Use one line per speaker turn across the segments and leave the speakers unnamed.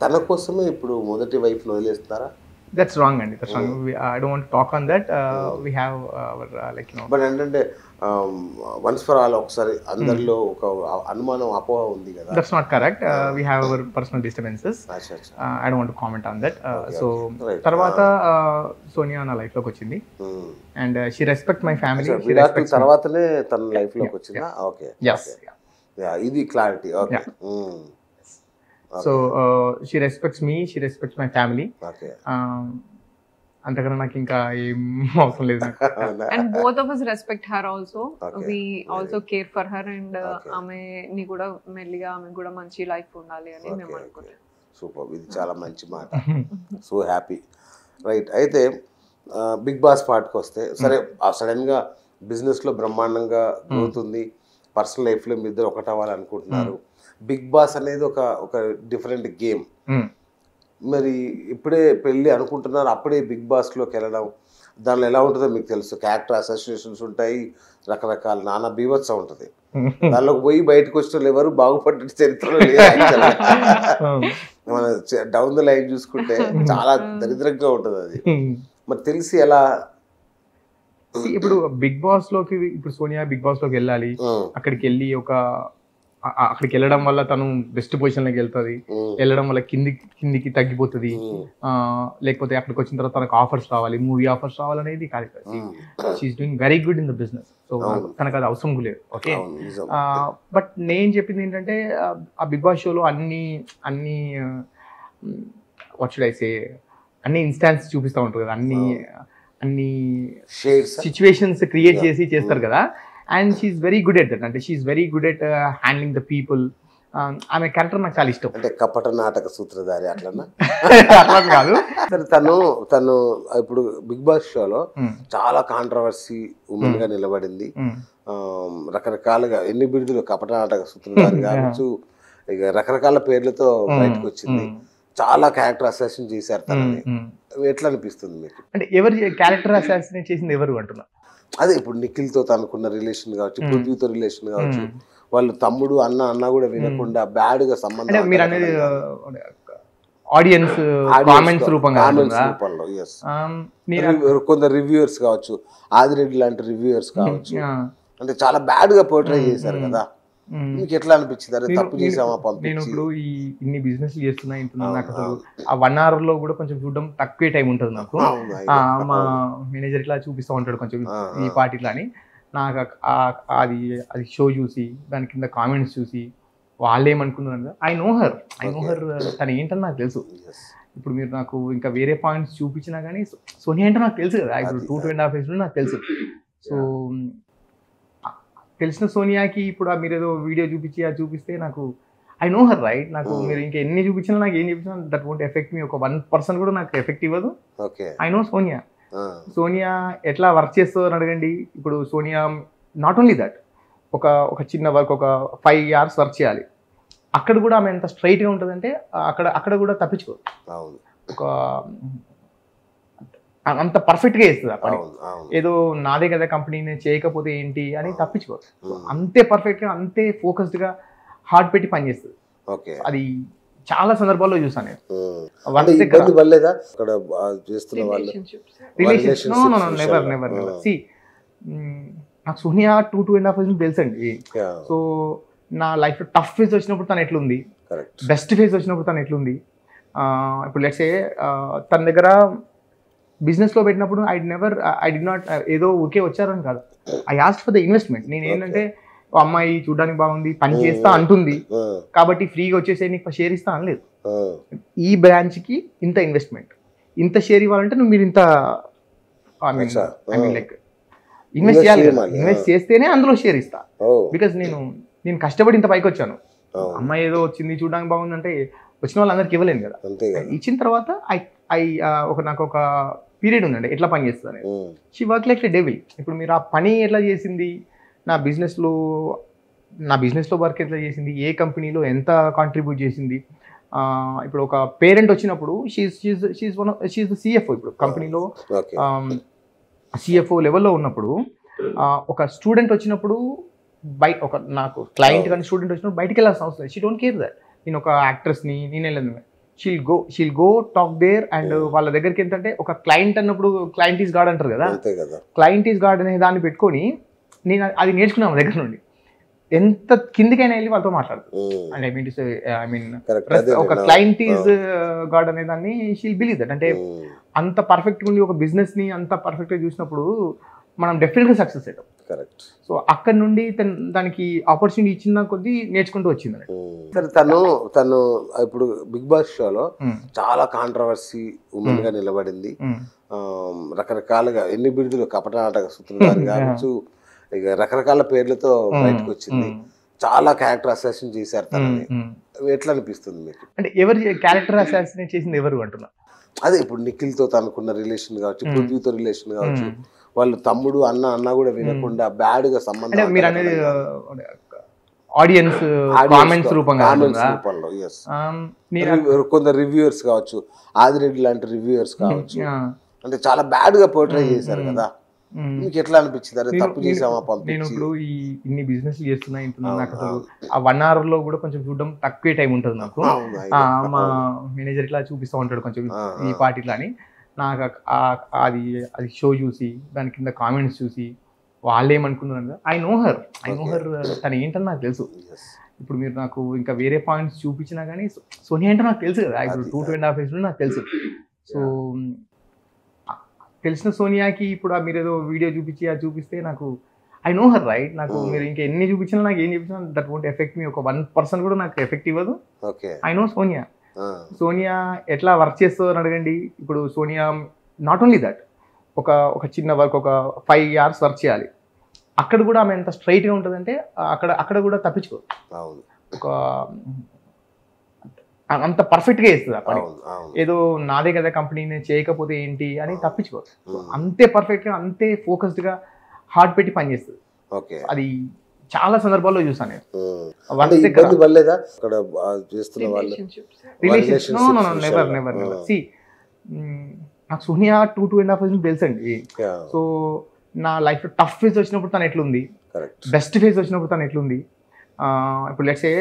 తన కోసమే ఇప్పుడు మొదటి వైఫ్ని వదిలేస్తారా?
That's wrong అండి. That's wrong. I don't want to talk on that. We have our like
but ఏంటంటే వన్స్ ఫర్ ఆల్ ఒకసారి అందరిలో ఒక అనుమానం అపోహ ఉంది కదా.
That's not correct. We have our personal disturbances. I don't want to comment on that. So తర్వాత సోనియా నా లైఫ్ లోకి వచ్చింది and she respect my family.
Virat తర్వాతనే తన లైఫ్ లోకి వచ్చిందా? ఓకే, ఇది clarity. Okay.
So she respects me, she respects my family. అంతకన్నా నాకు ఇంకా ఏం అవసరం లేదు నాకు.
And both of us respect her also. We also care for her and ఆమెని కూడా మెల్లిగా ఆమె కూడా మంచి లైఫ్ ఉండాలి అని మేము అనుకుంటున్నాం.
సూపర్, ఇది చాలా మంచి మాట. So happy. రైట్. అయితే బిగ్ బాస్ పార్ట్కి వస్తే, సరే సడన్గా బిజినెస్లో బ్రహ్మాండంగా గ్రోత్ ఉంది, పర్సనల్ లైఫ్లో మీ ఇద్దరు ఒకటి అవ్వాలనుకుంటున్నారు. బిగ్ బాస్ అనేది ఒక డిఫరెంట్ గేమ్. మరి ఇప్పుడే పెళ్ళి అనుకుంటున్నారు, అప్పుడే బిగ్ బాస్లోకి వెళ్ళడం, దానిలో ఎలా ఉంటుందో మీకు తెలుసు. క్యారెక్టర్ అసోసియేషన్స్ ఉంటాయి, రకరకాల నానా బీభత్సం ఉంటుంది. దానిలోకి పోయి బయటకు వచ్చిన ఎవరు బాగుపడ్డ చరిత్రలో లేదు. మన డౌన్ ద లైన్ చూసుకుంటే చాలా దరిద్రంగా ఉంటుంది అది. మరి తెలిసి ఎలా?
ఇప్పుడు బిగ్ బాస్ లోకి, ఇప్పుడు సోనియా బిగ్ బాస్ లోకి వెళ్ళాలి, అక్కడికి వెళ్ళి అక్కడికి వెళ్ళడం వల్ల తను బెస్ట్ పొజిషన్ లోకి వెళ్తుంది, వెళ్ళడం వల్ల కిందికి తగ్గిపోతుంది, లేకపోతే అక్కడికి వచ్చిన తర్వాత తనకు ఆఫర్స్ రావాలి, మూవీ ఆఫర్స్ రావాలనేది కాదు. She is doing very good in the business. So తనకు అది అవసరం లేదు. ఓకే. బట్ నేను చెప్పింది ఏంటంటే ఆ బిగ్ బాస్ షోలో అన్ని వాట్ షుడ్ ఐ సే, అన్ని ఇన్స్టాన్స్ చూపిస్తూ ఉంటారు కదా, అన్ని సిచ్యువేషన్స్ క్రియేట్ చేసి చేస్తారు కదా. And she's very good at that. అంటే she's very good at handling the people. ఆమె క్యారెక్టర్ నాకు చాలా ఇష్టం.
అంటే కపట నాటక సూత్రధారి అట్లన్నా
అట్లా కాదు.
తను ఇప్పుడు బిగ్ బాస్ షోలో చాలా కాంట్రవర్సీ ఉమెన్ గా నిలబడింది. రకరకాలుగా ఎన్ని బిరుదులు, కపట నాటక సూత్రధారి కావచ్చు, ఇక రకరకాల పేర్లతో బయటకు వచ్చింది. చాలా క్యారెక్టర్ అసాసినేట్ చేశారు తనని. ఎట్లా అనిపిస్తుంది మీకు?
అంటే ఎవరు క్యారెక్టర్ అసాసినేట్ చేసింది ఎవరు అంటున్నా?
అదే ఇప్పుడు నిఖిల్తో తనకున్న రిలేషన్ కావచ్చు, పృథ్వీతో రిలేషన్ కావచ్చు, వాళ్ళు తమ్ముడు అన్న కూడా వినకుండా బ్యాడ్ గా సంబంధం.
మీరు అనేది ఆడియన్స్ కామెంట్స్ రూపంలో,
కొందరు రివ్యూయర్స్ కావచ్చు, ఆదిరెడ్డి లాంటి రివ్యూయర్స్ కావచ్చు, అంటే చాలా బ్యాడ్ గా పోర్ట్రే చేశారు కదా. మీకు ఎట్లా అనిపించింది? అరే తప్పు చేసామా పంపించి.
నేను ఇప్పుడు ఇన్ని బిజినెస్ చేస్తున్నా, నాకు అసలు ఆ 1 hour లో కూడా కొంచెం చూడడం తక్కువే టైం ఉంటుంది నాకు. మా మేనేజర్ ఇట్లా చూపిస్తూ ఉంటాడు కొంచెం ఈ పార్టీ ఇట్లా అని. నాకు అది షో చూసి దాని కింద కామెంట్స్ చూసి వాళ్ళు ఏమనుకున్నారు, ఐ నో హర్ తను ఏంటని నాకు తెలుసు. ఇప్పుడు మీరు నాకు ఇంకా వేరే పాయింట్స్ చూపించినా కానీ సోనియా అంటే నాకు తెలుసు కదా. ఇప్పుడు 2.5 years నాకు తెలుసు. సో తెలిసిన సోనియాకి ఇప్పుడు మీరు ఏదో వీడియో చూపిస్తే నాకు ఐ నో హర్ రైట్. నాకు మీరు ఇంకా ఎన్ని చూపించినా, నాకు ఏం చూపించినా దట్ వోంట్ ఎఫెక్ట్ మీ. ఒక 1% కూడా నాకు ఎఫెక్ట్ ఇవ్వదు. ఐ నో సోనియా ఎట్లా వర్క్ చేస్తుందో అని అడగండి. ఇప్పుడు సోనియా నాట్ ఓన్లీ దట్, ఒక చిన్న వర్క్ ఒక 5 hours వర్క్ చేయాలి, అక్కడ కూడా ఆమె ఎంత స్ట్రైట్గా ఉంటుందంటే అక్కడ కూడా తప్పించుకోదు. ఒక అంత పర్ఫెక్ట్గా చేస్తుంది ఆ పని. ఏదో నాదే కదా కంపెనీ, నేను చేయకపోతే ఏంటి అని తప్పించుకోదు. అంతే పర్ఫెక్ట్గా, అంతే ఫోకస్డ్గా హార్ట్ పెట్టి పనిచేస్తుంది. అది చాలా సందర్భాల్లో చూసాను నేను. నాకు సోనియా 2.5 years తెలుసండి. సో నా లైఫ్లో టఫ్ ఫేజ్ వచ్చినప్పుడు తను ఎట్లుంది, బెస్ట్ ఫేజ్ వచ్చినప్పుడు తను ఎట్లుంది. ఇప్పుడు లెట్స్ సే తన దగ్గర బిజినెస్లో పెట్టినప్పుడు ఐ డి నాట్ ఏదో ఊరికే వచ్చారని కాదు, I asked for the investment. నేను ఏంటంటే అమ్మాయి చూడడానికి బాగుంది, పని చేస్తా అంటుంది కాబట్టి ఫ్రీగా వచ్చేసే నీకు షేర్ ఇస్తా అనలేదు. ఈ బ్రాంచ్కి ఇంత ఇన్వెస్ట్మెంట్, ఇంత షేర్ ఇవ్వాలంటే మీరు ఇంత లైక్ ఇన్వెస్ట్ చేయాలి. ఇన్వెస్ట్ చేస్తేనే అందులో షేర్ ఇస్తా. బికాస్ నేను కష్టపడి ఇంత పైకి వచ్చాను. అమ్మాయి ఏదో వచ్చింది చూడడానికి బాగుందంటే వచ్చిన వాళ్ళందరికి ఇవ్వలేను కదా. ఇచ్చిన తర్వాత నాకు ఒక పీరియడ్ ఉందండి ఎట్లా పని చేస్తుంది. She work like a devil. ఇప్పుడు మీరు ఆ పని ఎట్లా చేసింది, నా బిజినెస్లో వర్క్ ఎట్లా చేసింది, ఏ కంపెనీలో ఎంత కాంట్రిబ్యూట్ చేసింది. ఇప్పుడు ఒక పేరెంట్ వచ్చినప్పుడు షీఈస్ ద సిఎఫ్ఓ. ఇప్పుడు కంపెనీలో సిఎఫ్ఓ లెవెల్లో ఉన్నప్పుడు ఒక స్టూడెంట్ వచ్చినప్పుడు నాకు క్లయింట్ కానీ స్టూడెంట్ వచ్చినప్పుడు బయటికి వెళ్ళాల్సిన అవసరం లేదు. She don't care that. నేను ఒక యాక్ట్రెస్ని, నేను వెళ్ళను. She'll go talk there and వాళ్ళ దగ్గరికి ఏంటంటే ఒక క్లయింట్ అన్నప్పుడు క్లయింట్ ఈస్ గాడ్ అంటారు కదా,
అంతే కదా,
క్లయింట్ ఈస్ గాడ్ అనే దాన్ని పెట్టుకొని నేను అది నేర్చుకున్నాను దగ్గర నుండి. ఎంత కిందికైనా వెళ్ళి వాళ్ళతో మాట్లాడతాను. అండ్ ఐ మీన్ ఒక క్లయింట్ ఈజ్ గాడ్ అనే దాన్ని షీల్ బిలీవ్ దట్. అంటే అంత పర్ఫెక్ట్ ఉండి ఒక బిజినెస్ ని అంత పర్ఫెక్ట్ గా చూసినప్పుడు మనం డెఫినెట్ గా సక్సెస్ అవుతాం.
కరెక్ట్.
సో అక్కడ నుండి దానికి ఆపర్చునిటీ ఇచ్చిన కొద్దీ నేర్చుకుంటూ వచ్చింది.
సరే, తను ఇప్పుడు బిగ్ బాస్ షోలో చాలా కాంట్రవర్సీ ఉమెన్ గా నిలబడింది. రకరకాలుగా ఎన్ని బిరుదులు, కపట నాటక సూత్రులు కావచ్చు, ఇక రకరకాల పేర్లతో బయటకు వచ్చింది. చాలా క్యారెక్టర్ అసాసిన్ చేశారు తనని. ఎట్లా అనిపిస్తుంది మీకు?
అంటే ఎవరు క్యారెక్టర్ అసాసినేట్ చేసింది ఎవరు అంటున్నా?
అదే ఇప్పుడు నిఖిల్ తో తనకున్న రిలేషన్ కావచ్చు, పృథ్వీతో రిలేషన్ కావచ్చు, వాళ్ళు తమ్ముడు అన్న కూడా వినకుండా బ్యాడ్ గా సంబంధం.
మీరు అనేది ఆడియన్స్ కామెంట్స్ రూపంలో
కొందరు రివ్యూయర్స్ కావచ్చు, ఆదిరెడ్డి లాంటి రివ్యూయర్స్ కావచ్చు, అంటే చాలా బ్యాడ్ గా పోర్ట్రే చేశారు కదా. మీకు ఎట్లా అనిపించింది? అరే తప్పు చేసామా పంపించి?
నేను ఇప్పుడు ఇన్ని బిజినెస్ చేస్తున్నా నాకు అసలు ఆ 1 hour లో కూడా కొంచెం చూడడం తక్కువే టైం ఉంటుంది నాకు. మా మేనేజర్ ఇట్లా చూపిస్తూ ఉంటాడు కొంచెం ఈ పార్టీ ఇట్లా అని. నాకు అది షో చూసి దాని కింద కామెంట్స్ చూసి వాళ్ళు ఏమనుకున్నారు, ఐ నో హర్ తను ఏంటని నాకు తెలుసు. ఇప్పుడు మీరు నాకు ఇంకా వేరే పాయింట్స్ చూపించినా కానీ సోనియా అంటే నాకు తెలుసు కదా. ఇప్పుడు 2.5 years నాకు తెలుసు. సో తెలిసిన సోనియాకి ఇప్పుడు మీరు ఏదో వీడియో అది చూపిస్తే నాకు ఐ నో హర్ రైట్. నాకు మీరు ఇంకా ఎన్ని చూపించినా నాకు ఏం చూపించినా దట్ వోంట్ ఎఫెక్ట్ మీ. ఒక 1% కూడా నాకు ఎఫెక్ట్ ఇవ్వదు. ఐ నో సోనియా ఎట్లా వర్క్ చేస్తుందో అని అడగండి. ఇప్పుడు సోనియా నాట్ ఓన్లీ దట్, ఒక చిన్న వర్క్ ఒక 5 hours వర్క్ చేయాలి, అక్కడ కూడా ఆమె ఎంత స్ట్రైట్గా ఉంటుందంటే అక్కడ కూడా తప్పించుకోదు. ఒక అంత పర్ఫెక్ట్గా చేస్తుంది ఆ పని. ఏదో నాదే కదా కంపెనీ నేను చేయకపోతే ఏంటి అని తప్పించుకోదు. అంతే పర్ఫెక్ట్గా, అంతే ఫోకస్డ్గా హార్ట్ పెట్టి పనిచేస్తుంది. అది చాలా సందర్భాల్లో చూసాను నేను. నాకు సోనియా 2.5 years తెలుసండి. సో నా లైఫ్ లో టఫ్ ఫేజ్ వచ్చినప్పుడు తను ఎట్లుంది, బెస్ట్ ఫేజ్ వచ్చినప్పుడు తను ఎట్లుంది. ఇప్పుడు లెట్స్ సే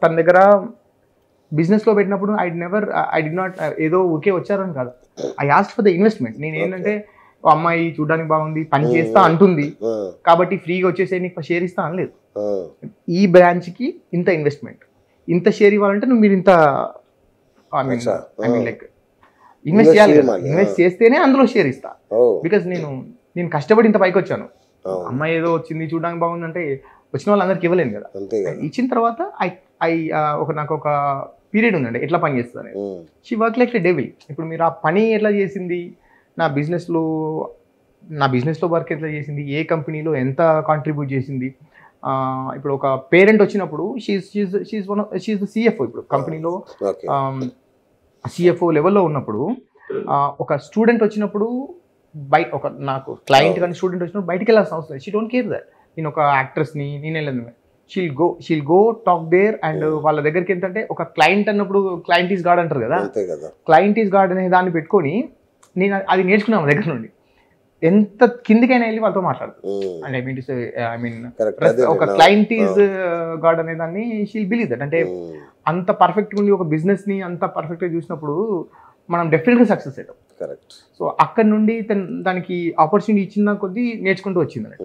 తన దగ్గర బిజినెస్ లో పెట్టినప్పుడు ఐ డి నాట్ ఏదో ఊరికే వచ్చారని కాదు, I asked for the investment. నేను ఏంటంటే అమ్మాయి చూడడానికి బాగుంది, పని చేస్తా అంటుంది కాబట్టి ఫ్రీగా వచ్చేసే నీకు షేర్ ఇస్తా అనలేదు. ఈ బ్రాంచ్ కి ఇంత ఇన్వెస్ట్మెంట్, ఇంత షేర్ ఇవ్వాలంటే నువ్వు మీరు ఇంత లైక్ ఇన్వెస్ట్ చేయాలి. ఇన్వెస్ట్ చేస్తేనే అందులో షేర్ ఇస్తా. బికాస్ నేను కష్టపడి ఇంత పైకి వచ్చాను. అమ్మాయి ఏదో వచ్చింది చూడడానికి బాగుందంటే వచ్చిన వాళ్ళందరికి ఇవ్వలేను కదా. ఇచ్చిన తర్వాత నాకు ఒక పీరియడ్ ఉందండి ఎట్లా పని చేస్తుంది. She work like a devil. ఇప్పుడు మీరు ఆ పని ఎట్లా చేసింది, నా బిజినెస్లో వర్క్ ఎట్లా చేసింది, ఏ కంపెనీలో ఎంత కాంట్రిబ్యూట్ చేసింది. ఇప్పుడు ఒక పేరెంట్ వచ్చినప్పుడు షీఈ్ ద సిఎఫ్ఓ. ఇప్పుడు కంపెనీలో సిఎఫ్ఓ లెవెల్లో ఉన్నప్పుడు ఒక స్టూడెంట్ వచ్చినప్పుడు నాకు క్లయింట్ కానీ స్టూడెంట్ వచ్చినప్పుడు బయటికి వెళ్ళాల్సిన అవసరం లేదు. She don't care that. నేను ఒక యాక్ట్రెస్ని నేను వెళ్ళను. She'll go talk there and వాళ్ళ దగ్గరికి ఏంటంటే ఒక క్లయింట్ అన్నప్పుడు క్లయింట్ ఈస్ గాడ్ అంటారు కదా, క్లయింట్ ఈస్ గాడ్ అనే దాన్ని పెట్టుకొని నేను అది నేర్చుకున్నాను దగ్గర నుండి. ఎంత కిందికైనా వెళ్ళి వాళ్ళతో మాట్లాడతాను. అండ్ ఐ మీన్ ఒక క్లయింట్ ఈజ్ గాడ్ అనే దాన్ని షీల్ బిలీవ్ దట్. అంటే అంత పర్ఫెక్ట్ ఉండి ఒక బిజినెస్ ని అంత పర్ఫెక్ట్ గా చూసినప్పుడు మనం డెఫినెట్ గా సక్సెస్ అవుతాం. సో అక్కడ నుండి దానికి ఆపర్చునిటీ ఇచ్చిన కొద్దీ నేర్చుకుంటూ వచ్చింది.